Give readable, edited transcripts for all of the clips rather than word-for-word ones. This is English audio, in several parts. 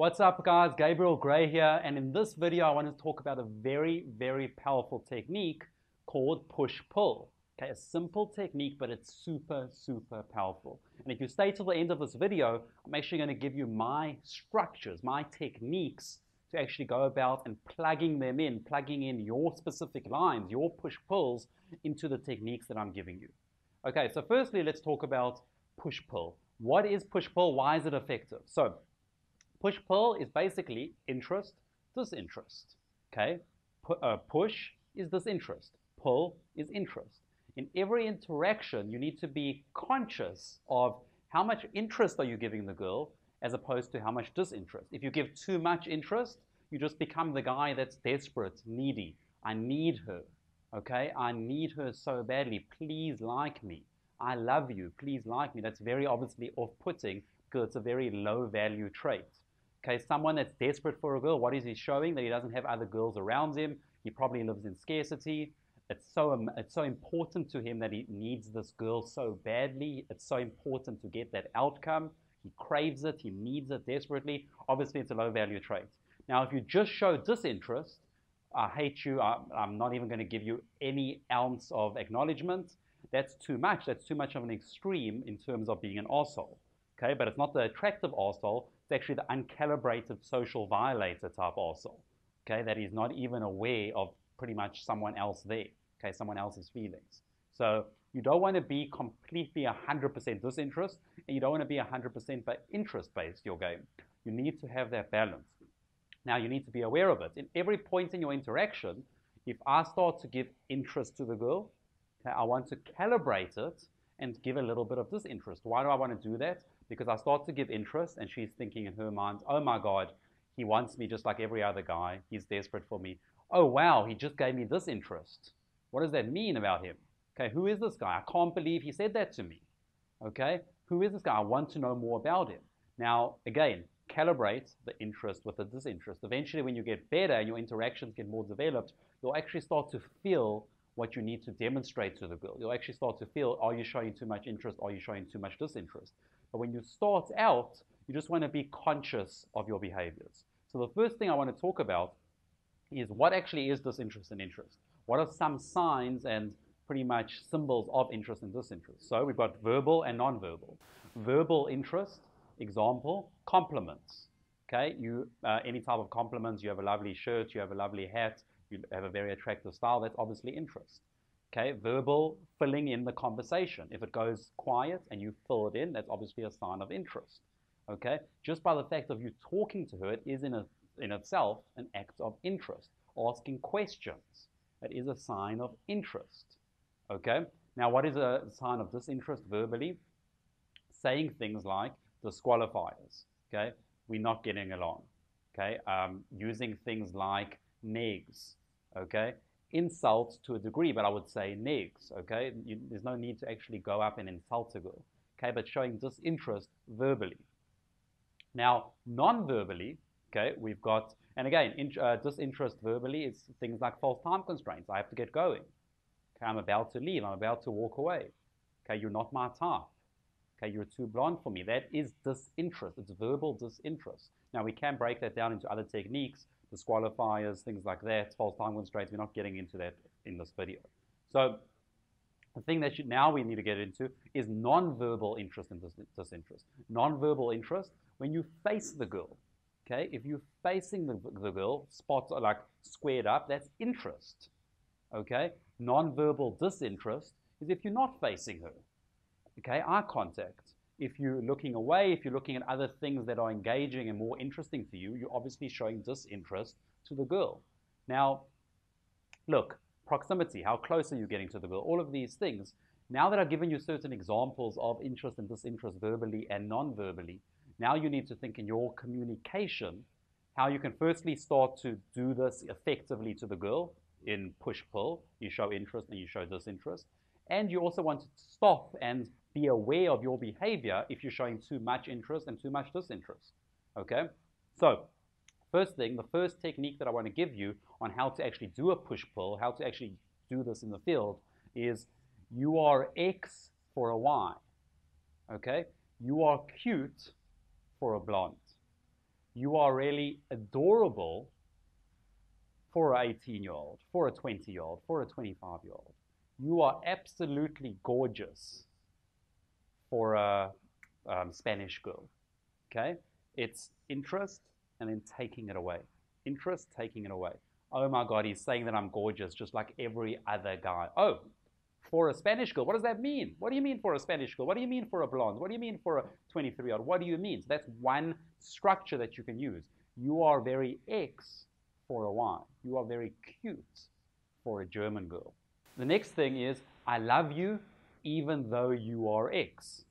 What's up guys, Gabriel Gray here, and in this video I want to talk about a very powerful technique called push-pull. Okay, a simple technique, but it's super powerful. And if you stay till the end of this video, I'm actually going to give you my structures, my techniques to actually go about and plugging in your specific lines, your push-pulls into the techniques that I'm giving you. Okay, so firstly let's talk about push-pull. What is push-pull? Why is it effective? So push-pull is basically interest, disinterest. Okay? Push is disinterest. Pull is interest. In every interaction, you need to be conscious of how much interest are you giving the girl as opposed to how much disinterest. If you give too much interest, you just become the guy that's desperate, needy. I need her. Okay? I need her so badly. Please like me. I love you. Please like me. That's very obviously off-putting because it's a very low-value trait. Okay, someone that's desperate for a girl, what is he showing? That he doesn't have other girls around him. He probably lives in scarcity. It's so important to him that he needs this girl so badly. It's so important to get that outcome. He craves it. He needs it desperately. Obviously, it's a low-value trait. Now, if you just show disinterest, I hate you, I'm not even going to give you any ounce of acknowledgement, that's too much. That's too much of an extreme in terms of being an arsehole. Okay, but it's not the attractive arsehole. It's actually the uncalibrated social violator type arsehole. Okay, that is not even aware of pretty much someone else there. Okay, someone else's feelings. So you don't want to be completely 100% disinterest, and you don't want to be 100% interest-based your game. You need to have that balance. Now you need to be aware of it. In every point in your interaction, if I start to give interest to the girl, okay, I want to calibrate it and give a little bit of disinterest. Why do I want to do that? Because I start to give interest and she's thinking in her mind, oh my God, he wants me just like every other guy. He's desperate for me. Oh wow, he just gave me this interest. What does that mean about him? Okay, who is this guy? I can't believe he said that to me. Okay, who is this guy? I want to know more about him. Now, again, calibrate the interest with the disinterest. Eventually, when you get better and your interactions get more developed, you'll actually start to feel what you need to demonstrate to the girl. You'll actually start to feel, are you showing too much interest? Are you showing too much disinterest? But when you start out, you just want to be conscious of your behaviors. So the first thing I want to talk about is what actually is disinterest and interest. What are some signs and pretty much symbols of interest and disinterest? So we've got verbal and non-verbal. Verbal interest, example, compliments. Okay, any type of compliments, you have a lovely shirt, you have a lovely hat, you have a very attractive style, that's obviously interest. Okay, verbal, filling in the conversation. If it goes quiet and you fill it in, that's obviously a sign of interest. Okay, just by the fact of you talking to her, it is in itself an act of interest. Asking questions, that is a sign of interest. Okay, now what is a sign of disinterest verbally? Saying things like disqualifiers. Okay, we're not getting along. Okay, using things like negs. Okay, insults to a degree, but I would say negs. Okay, there's no need to actually go up and insult a girl. Okay, but showing disinterest verbally. Now, non-verbally, okay, we've got, and again, disinterest verbally is things like false time constraints. I have to get going. Okay, I'm about to leave. I'm about to walk away. Okay, you're not my type. Okay, you're too blonde for me. That is disinterest. It's verbal disinterest. Now, we can break that down into other techniques, disqualifiers, things like that, false time constraints. We're not getting into that in this video. So the thing that now we need to get into is non-verbal interest and disinterest. Non-verbal interest, when you face the girl, okay? If you're facing the girl, spots are like squared up, that's interest, okay? Non-verbal disinterest is if you're not facing her, okay? Eye contact. If you're looking away, if you're looking at other things that are engaging and more interesting to you, you're obviously showing disinterest to the girl. Now, look, proximity, how close are you getting to the girl? All of these things. Now that I've given you certain examples of interest and disinterest verbally and non-verbally, now you need to think in your communication how you can firstly start to do this effectively to the girl in push-pull. You show interest and you show disinterest. And you also want to stop and be aware of your behavior if you're showing too much interest and too much disinterest. Okay? So, first thing, the first technique that I want to give you on how to actually do a push-pull, how to actually do this in the field, is you are X for a Y. Okay? You are cute for a blonde. You are really adorable for an 18-year-old, for a 20-year-old, for a 25-year-old. You are absolutely gorgeous for a Spanish girl. Okay? It's interest and then taking it away. Interest, taking it away. Oh my God, he's saying that I'm gorgeous just like every other guy. Oh, for a Spanish girl, what does that mean? What do you mean for a Spanish girl? What do you mean for a blonde? What do you mean for a 23-year-old? What do you mean? So that's one structure that you can use. You are very X for a Y. You are very cute for a German girl. The next thing is, I love you even though you are X.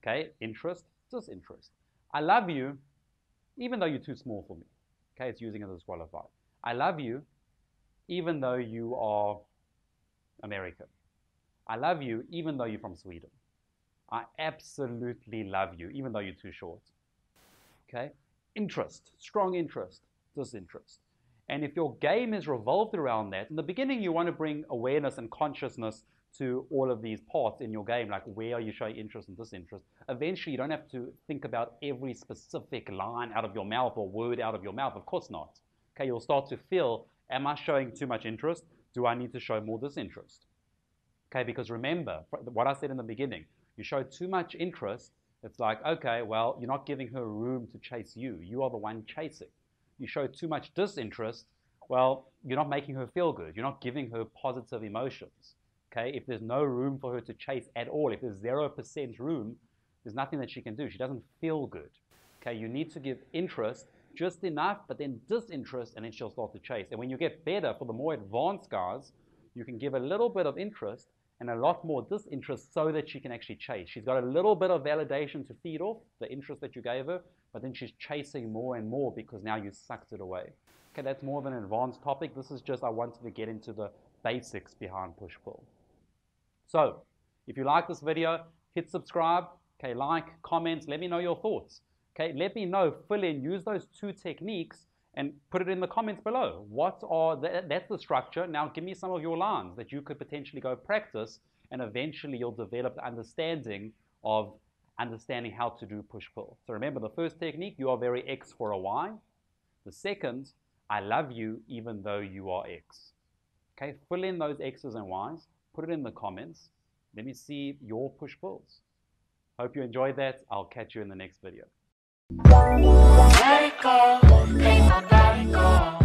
Okay, interest, disinterest. I love you even though you're too small for me. Okay, it's using it as qualified. I love you even though you are American. I love you even though you're from Sweden. I absolutely love you even though you're too short. Okay, interest, strong interest, disinterest. And if your game is revolved around that, in the beginning you want to bring awareness and consciousness to all of these parts in your game, like where are you showing interest and disinterest. Eventually you don't have to think about every specific line out of your mouth or word out of your mouth. Of course not. Okay, you'll start to feel, am I showing too much interest? Do I need to show more disinterest? Okay, because remember what I said in the beginning, you show too much interest, it's like, okay, well, you're not giving her room to chase you. You are the one chasing. You show too much disinterest, well, you're not making her feel good. You're not giving her positive emotions. Okay, if there's no room for her to chase at all, if there's 0% room, there's nothing that she can do. She doesn't feel good. Okay, you need to give interest just enough, but then disinterest, and then she'll start to chase. And when you get better, for the more advanced guys, you can give a little bit of interest and a lot more disinterest so that she can actually chase. She's got a little bit of validation to feed off the interest that you gave her, but then she's chasing more and more because now you sucked it away. Okay, that's more of an advanced topic. This is just, I wanted to get into the basics behind push-pull. So, if you like this video, hit subscribe, okay, like, comments, let me know your thoughts. Okay, let me know, fill in, use those two techniques and put it in the comments below. What are that's the structure. Now give me some of your lines that you could potentially go practice, and eventually you'll develop the understanding of understanding how to do push-pull. So remember, the first technique, you are very X for a Y. The second, I love you even though you are X. Okay, fill in those X's and Y's, put it in the comments. Let me see your push-pulls. Hope you enjoyed that. I'll catch you in the next video. Let it go, let my body go.